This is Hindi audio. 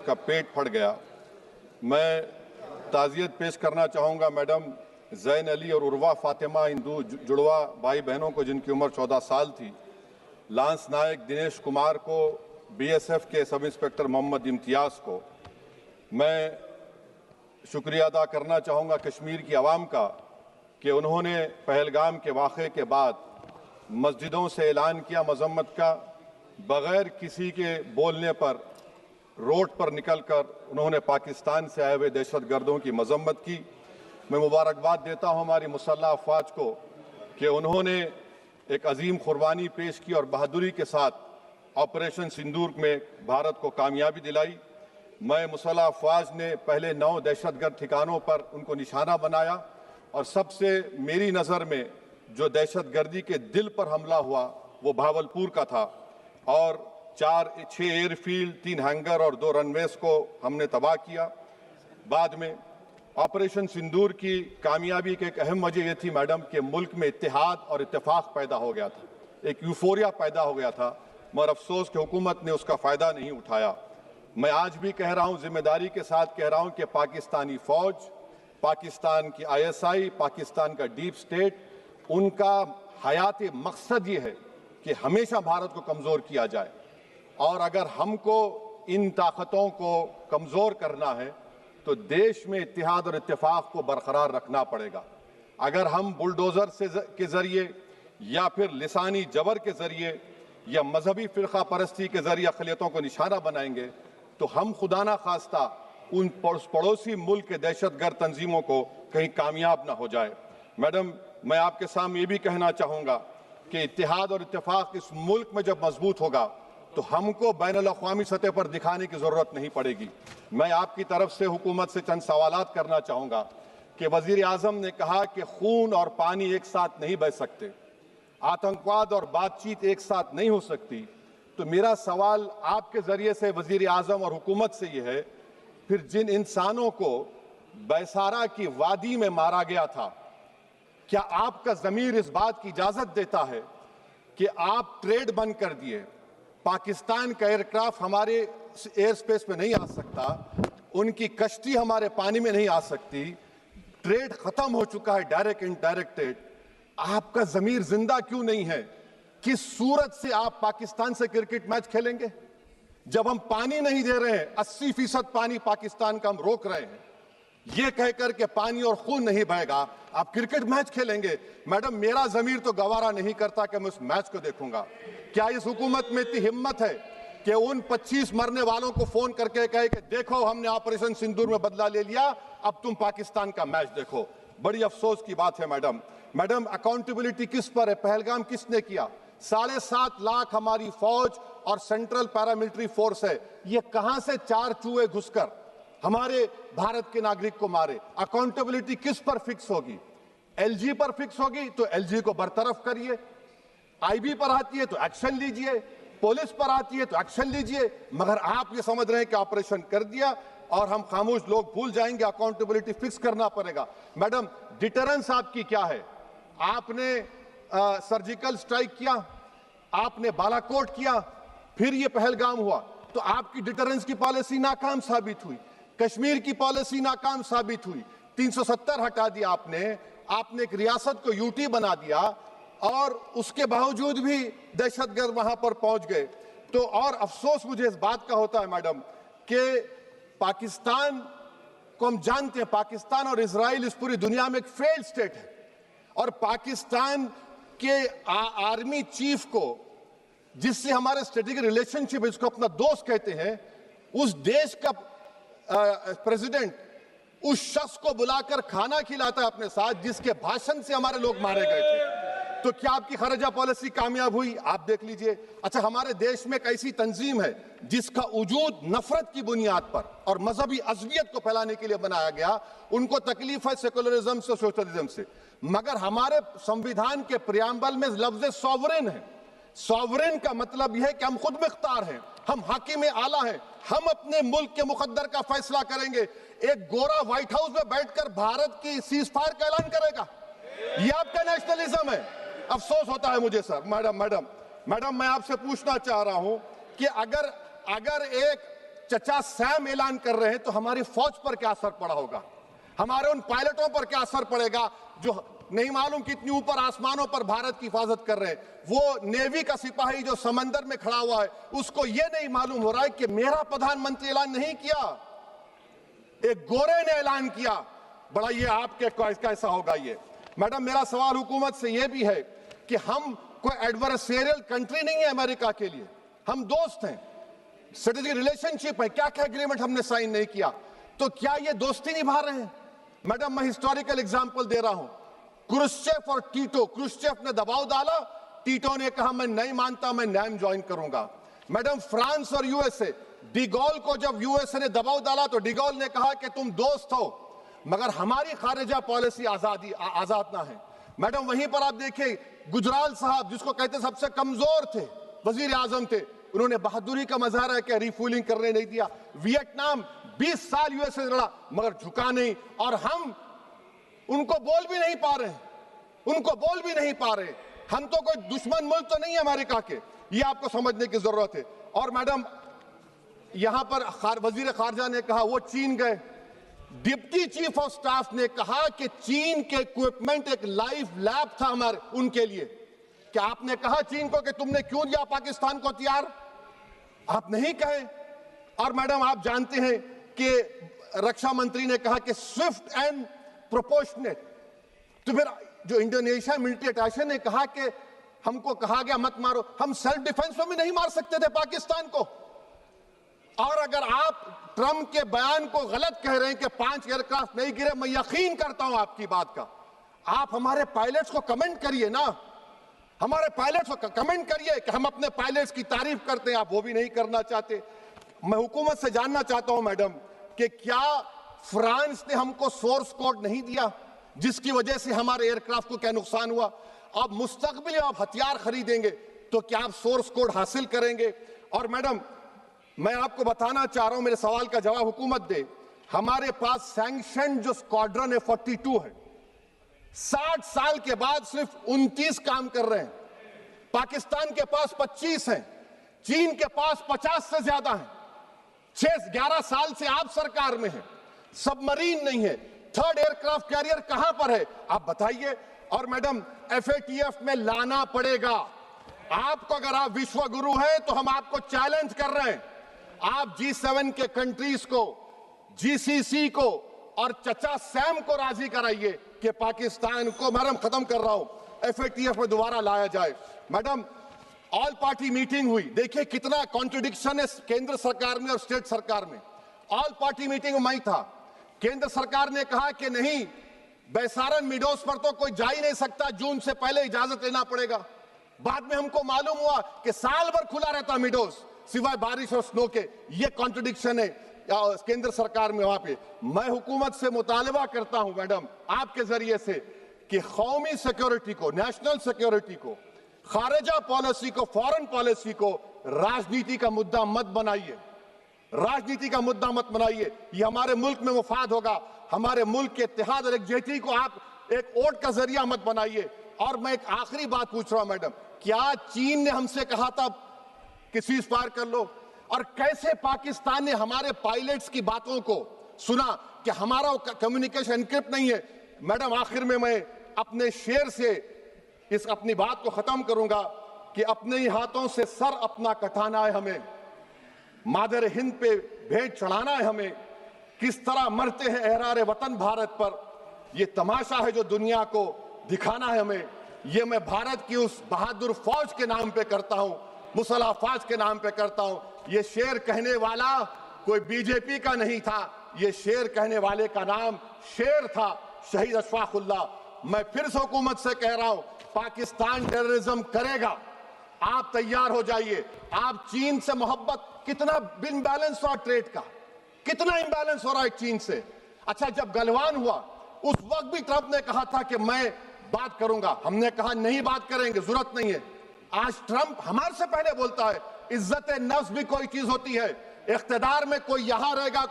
का पेट फट गया। मैं ताज़ियत पेश करना चाहूँगा मैडम जैन अली और उर्वा फातिमा, इन दो जुड़वा भाई बहनों को जिनकी उम्र 14 साल थी, लांस नायक दिनेश कुमार को, बीएसएफ के सब इंस्पेक्टर मोहम्मद इम्तियाज़ को। मैं शुक्रिया अदा करना चाहूँगा कश्मीर की आवाम का कि उन्होंने पहलगाम के वाक़े के बाद मस्जिदों से ऐलान किया मजम्मत का, बग़ैर किसी के बोलने पर रोड पर निकलकर उन्होंने पाकिस्तान से आए हुए दहशतगर्दों की मजम्मत की। मैं मुबारकबाद देता हूं हमारी मुसल्लह अफवाज को कि उन्होंने एक अजीम कुर्बानी पेश की और बहादुरी के साथ ऑपरेशन सिंदूर में भारत को कामयाबी दिलाई। मैं मुसल्लह अफवाज ने पहले 9 दहशतगर्द ठिकानों पर उनको निशाना बनाया और सबसे मेरी नज़र में जो दहशतगर्दी के दिल पर हमला हुआ वो भावलपुर का था और 6 एयरफील्ड, 3 हैंगर और 2 रनवेज को हमने तबाह किया। बाद में ऑपरेशन सिंदूर की कामयाबी की एक अहम वजह यह थी मैडम कि मुल्क में इत्तेहाद और इत्तेफाक पैदा हो गया था, एक यूफोरिया पैदा हो गया था, मगर अफसोस कि हुकूमत ने उसका फ़ायदा नहीं उठाया। मैं आज भी कह रहा हूँ, जिम्मेदारी के साथ कह रहा हूँ कि पाकिस्तानी फ़ौज, पाकिस्तान की ISI, पाकिस्तान का डीप स्टेट, उनका हयाती मकसद ये है कि हमेशा भारत को कमज़ोर किया जाए और अगर हमको इन ताकतों को कमज़ोर करना है तो देश में इत्तेहाद और इत्तेफाक को बरकरार रखना पड़ेगा। अगर हम बुलडोज़र के ज़रिए या फिर लिसानी जबर के ज़रिए या मजहबी फ़िरक़ा परस्ती के ज़रिए अक़लियतों को निशाना बनाएंगे तो हम खुदा ना खास्ता उन पड़ोसी मुल्क के दहशतगर्द तंजीमों को कहीं कामयाब ना हो जाए। मैडम, मैं आपके सामने ये भी कहना चाहूँगा कि इत्तेहाद और इत्तेफाक इस मुल्क में जब मजबूत होगा तो हमको बैनुल-अक़वामी सतह पर दिखाने की ज़रूरत नहीं पड़ेगी। मैं आपकी तरफ से हुकूमत से चंद सवालात करना चाहूँगा कि वज़ीर आज़म ने कहा कि खून और पानी एक साथ नहीं बह सकते, आतंकवाद और बातचीत एक साथ नहीं हो सकती। तो मेरा सवाल आपके ज़रिए से वज़ीर आज़म और हुकूमत से ये है, फिर जिन इंसानों को बैसारा की वादी में मारा गया था, क्या आपका ज़मीर इस बात की इजाज़त देता है कि आप ट्रेड बंद कर दिए, पाकिस्तान का एयरक्राफ्ट हमारे एयर स्पेस में नहीं आ सकता, उनकी कश्ती हमारे पानी में नहीं आ सकती, ट्रेड खत्म हो चुका है डायरेक्ट इनडायरेक्टेड, आपका ज़मीर जिंदा क्यों नहीं है? किस सूरत से आप पाकिस्तान से क्रिकेट मैच खेलेंगे जब हम पानी नहीं दे रहे हैं? 80% पानी पाकिस्तान का हम रोक रहे हैं, ये कहकर के पानी और खून नहीं बहेगा, आप क्रिकेट मैच खेलेंगे? मैडम, मेरा ज़मीर तो गवारा नहीं करता कि मैं उस मैच को देखूंगा। क्या इस हुकूमत में इतनी हिम्मत है कि उन 25 मरने वालों को फोन करके कहे कि देखो हमने ऑपरेशन सिंदूर में बदला ले लिया, अब तुम पाकिस्तान का मैच देखो? बड़ी अफसोस की बात है मैडम, अकाउंटेबिलिटी किस पर है? पहलगाम किसने किया? 7.5 लाख हमारी फौज और सेंट्रल पैरामिलिट्री फोर्स है, ये कहां से 4 चूहे घुसकर हमारे भारत के नागरिक को मारे? अकाउंटेबिलिटी किस पर फिक्स होगी? LG पर फिक्स होगी तो LG को बरतरफ करिए, IB पर आती है तो एक्शन लीजिए, पुलिस पर आती है तो एक्शन लीजिए, मगर आप ये समझ रहे हैं कि ऑपरेशन कर दिया और हम खामोश लोग भूल जाएंगे। अकाउंटेबिलिटी फिक्स करना पड़ेगा। मैडम, डिटरेंस आपकी क्या है? आपने सर्जिकल स्ट्राइक किया, आपने बालाकोट किया, फिर ये पहलगाम हुआ, तो आपकी डिटरेंस की पॉलिसी नाकाम साबित हुई, कश्मीर की पॉलिसी नाकाम साबित हुई, 370 हटा दिया आपने एक रियासत को UT बना दिया और उसके बावजूद भी दहशतगर्द वहां पर पहुंच गए। तो और अफसोस मुझे इस बात का होता है मैडम कि पाकिस्तान को हम जानते हैं, पाकिस्तान और इजराइल इस पूरी दुनिया में एक फेल्ड स्टेट है और पाकिस्तान के आर्मी चीफ को, जिससे हमारे स्ट्रेटेजिक रिलेशनशिप, इसको अपना दोस्त कहते हैं, उस देश का प्रेसिडेंट उस शख्स को बुलाकर खाना खिलाता है अपने साथ जिसके भाषण से हमारे लोग मारे गए थे। तो क्या आपकी खर्जा पॉलिसी कामयाब हुई? आप देख लीजिए। अच्छा, हमारे देश में एक ऐसी तंजीम है जिसका वजूद नफरत की बुनियाद पर और मजहबी अज़वियत को फैलाने के लिए बनाया गया, उनको तकलीफ है सेकुलरिज्म से, सोशलिज्म से, मगर हमारे संविधान के प्रियम्बल में लफ्ज़ सॉवरेन है। सॉवरेन का मतलब यह है कि हम खुद मुख्तार हैं, हम हाकिम आला हैं, हम अपने मुल्क के मुकद्दर का फैसला करेंगे। एक गोरा व्हाइट हाउस में बैठकर भारत की सीज़फायर का ऐलान करेगा? यह आपका नेशनलिज्म है? अफसोस होता है मुझे सर। मैडम, मैं आपसे पूछना चाह रहा हूं कि अगर एक चचा सैम ऐलान कर रहे हैं तो हमारी फौज पर क्या असर पड़ा होगा, हमारे उन पायलटों पर क्या असर पड़ेगा जो नहीं मालूम कितनी ऊपर आसमानों पर भारत की हिफाजत कर रहे हैं। वो नेवी का सिपाही जो समंदर में खड़ा हुआ है, उसको ये नहीं मालूम हो रहा है कि मेरा प्रधानमंत्री ऐलान नहीं किया, एक गोरे ने ऐलान किया। बड़ा ये आपके कैसा होगा ये। मैडम, मेरा सवाल हुकूमत से ये भी है कि हम कोई एडवर्सेरियल कंट्री नहीं है अमेरिका के लिए, हम दोस्त हैं, स्ट्रेटेजिक रिलेशनशिप है, क्या क्या एग्रीमेंट हमने साइन नहीं किया, तो क्या ये दोस्ती निभा रहे हैं? मैडम, मैं हिस्टोरिकल एग्जांपल दे रहा हूं, क्रुश्चेव और टीटो। क्रुश्चेव ने दबाव डाला, टीटो ने कहा मैं नहीं मानता, मैं नैम ज्वाइन करूंगा। मैडम, फ्रांस और यूएसए, डिगोल को जब यूएसए ने दबाव डाला तो डिगोल ने कहा कि तुम दोस्त हो मगर हमारी खारिजा पॉलिसी आजाद ना है। मैडम, वहीं पर आप देखिए गुजराल साहब, जिसको कहते सबसे कमजोर थे, वजीर आजम थे, उन्होंने बहादुरी का मजारा है कि रिफूलिंग करने नहीं दिया। वियतनाम 20 साल यूएसए से लड़ा मगर झुका नहीं, और हम उनको बोल भी नहीं पा रहे, उनको बोल भी नहीं पा रहे। हम तो कोई दुश्मन मुल्क तो नहीं है अमेरिका के, ये आपको समझने की जरूरत है। और मैडम, यहां पर वजीर खारजा ने कहा वो चीन गए, डिप्टी चीफ ऑफ स्टाफ ने कहा कि चीन के इक्विपमेंट एक लाइव लैब था हमारे उनके लिए। क्या आपने कहा चीन को कि तुमने क्यों दिया पाकिस्तान को हथियार? आप नहीं कहे। और मैडम, आप जानते हैं कि रक्षा मंत्री ने कहा कि स्विफ्ट एंड प्रोपोर्शनेट, तो फिर जो इंडोनेशिया मिलिट्री अटैचे ने कहा कि हमको कहा गया मत मारो, हम सेल्फ डिफेंस में भी नहीं मार सकते थे पाकिस्तान को। और अगर आप ट्रंप के बयान को गलत कह रहे हैं कि 5 एयरक्राफ्ट नहीं गिरे, मैं यकीन करता हूं आपकी बात का, आप हमारे पायलट्स को कमेंट करिए ना, हमारे पायलट्स को कमेंट करिए कि हम अपने पायलट्स की तारीफ करते हैं, आप वो भी नहीं करना चाहते। मैं हुकूमत से जानना चाहता हूं मैडम कि क्या फ्रांस ने हमको सोर्स कोड नहीं दिया जिसकी वजह से हमारे एयरक्राफ्ट को क्या नुकसान हुआ? अब मुस्तकबिल में आप हथियार खरीदेंगे तो क्या आप सोर्स कोड हासिल करेंगे? और मैडम, मैं आपको बताना चाह रहा हूं, मेरे सवाल का जवाब हुकूमत दे, हमारे पास सैंक्शन जो स्क्वाड्रन है 42 है, 60 साल के बाद सिर्फ 29 काम कर रहे हैं। पाकिस्तान के पास 25 हैं, चीन के पास 50 से ज्यादा हैं। 11 साल से आप सरकार में हैं, सबमरीन नहीं है, थर्ड एयरक्राफ्ट कैरियर कहां पर है आप बताइए। और मैडम, FATF में लाना पड़ेगा आपको। अगर आप विश्व गुरु हैं तो हम आपको चैलेंज कर रहे हैं, आप G7 के कंट्रीज को, GCC को और चचा सैम को राजी कराइए कि पाकिस्तान को, मैडम खत्म कर रहा हूं, FATF में दोबारा लाया जाए। मैडम, ऑल पार्टी मीटिंग हुई, देखिए कितना कॉन्ट्रडिक्शन है केंद्र सरकार में और स्टेट सरकार में। ऑल पार्टी मीटिंग में मैं था, केंद्र सरकार ने कहा कि नहीं, बैसारन मिडोस पर तो कोई जा ही नहीं सकता, जून से पहले इजाजत लेना पड़ेगा। बाद में हमको मालूम हुआ कि साल भर खुला रहता मिडोस सिवाय बारिश और स्नो के। ये कॉन्ट्रडिक्शन है केंद्र सरकार में। वहां पे मैं हुकूमत से मुतालबा करता हूं मैडम आपके जरिए से कि कौमी सिक्योरिटी को, नेशनल सिक्योरिटी को, खारिजा पॉलिसी को, फॉरेन पॉलिसी को राजनीति का मुद्दा मत बनाइए, राजनीति का मुद्दा मत बनाइए। ये हमारे मुल्क में मुफाद होगा, हमारे मुल्क के इत्तेहाद और एकजुटती को आप एक वोट का जरिया मत बनाइए। और मैं एक आखिरी बात पूछ रहा हूं मैडम, क्या चीन ने हमसे कहा था कि सीज फायर कर लो? और कैसे पाकिस्तान ने हमारे पायलट्स की बातों को सुना कि हमारा कम्युनिकेशन एनक्रिप्ट नहीं है? मैडम, आखिर में मैं अपने शेर से इस अपनी बात को खत्म करूंगा कि अपने ही हाथों से सर अपना कटाना है हमें, मादर हिंद पे भेंट चढ़ाना है हमें, किस तरह मरते हैं एहरार वतन भारत पर, ये तमाशा है जो दुनिया को दिखाना है हमें। ये मैं भारत की उस बहादुर फौज के नाम पे करता हूं, मुसल्ह फौज के नाम पे करता हूं। ये शेर कहने वाला कोई बीजेपी का नहीं था, ये शेर कहने वाले का नाम शेर था, शहीद अशफाकुल्लाह। मैं फिर से हुकूमत से कह रहा हूं, पाकिस्तान टेररिज्म करेगा, आप तैयार हो जाइए। आप चीन से मोहब्बत, कितना इम्बैलेंस हुआ ट्रेड का, कितना इम्बैलेंस हो रहा है चीन से। अच्छा, जब गलवान हुआ उस वक्त भी ट्रंप ने कहा था कि मैं बात करूंगा, हमने कहा नहीं बात करेंगे, जरूरत नहीं है। आज ट्रंप हमारे से पहले बोलता है। इज्जत नफ्स भी कोई चीज होती है, इख्तिदार में कोई यहां रहेगा,